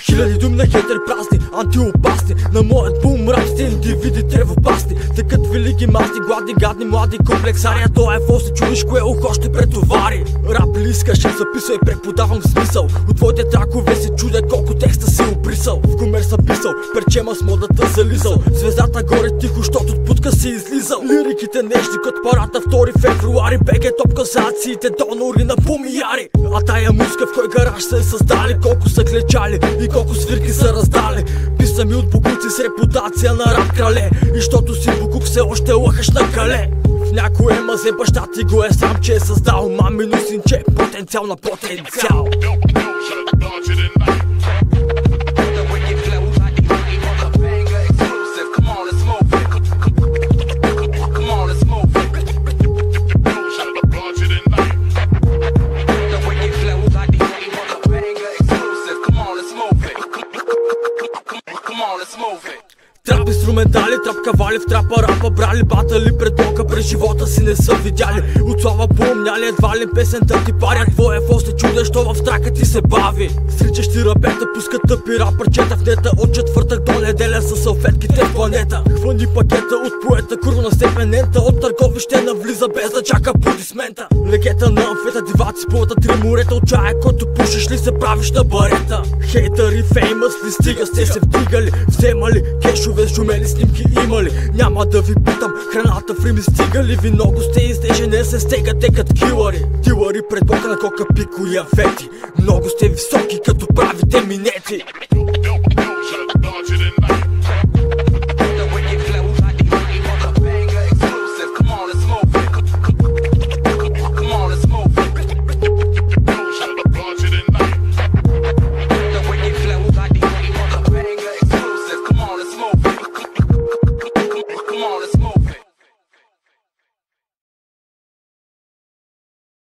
Хиляди думи на хейтери празни, антиопасни. На моят бум рап стил индивиди тревопасни. Тъкат велики масти, гладни, гадни, млади комплексари. А то е фо се чудиш кое ухо ще претовари. Рап ли искаш, записвай, преподавам смисъл. От твоите тракове се чудя колко текста си обрисал. В комер съм писал, перчема с модата зализал. Звездата горе тихо, щото от путка си излизал. Лириките нежни кът парата 2 февруари. БГ топ класациите, донори на помияри. А тая музика в кой гараж се е създали. Колко са клечали и колко свирки са раздали. Писами от букуци с репутация на рап крале. И щото си букук все още лъхаш на кале. В някое мазе баща ти го е сам, че е създал. Мамино синче, потенциал на потенциал. Трап инструментали, трап кавали, в трапа рапа брали. Батали пред блока, през живота си не са видяли. От слава поумняли, едва ли песента ти паря. Твоя фо се чудя, що в трака ти се бави. Стричащи рапета, пускат тъпи рапърчета в нета. От четвъртък до неделя с салфетките в планета. Хвани пакета от поета, курна степенента. От търговище навлиза без да чака аплодисмента. Легета на амфета, диваци плата 3 морета. От чая, който пушиш ли се правиш на барета. Хейтъри, феймъс ли стига, сте се вдигали. Вземали кешове, жумели снимки имали. Няма да ви питам, храната в Рим стига ли? Ви много сте издежи, не се стегате като килари. Дилари пред бока на кока, пико и афети. Много сте високи, като правите минети.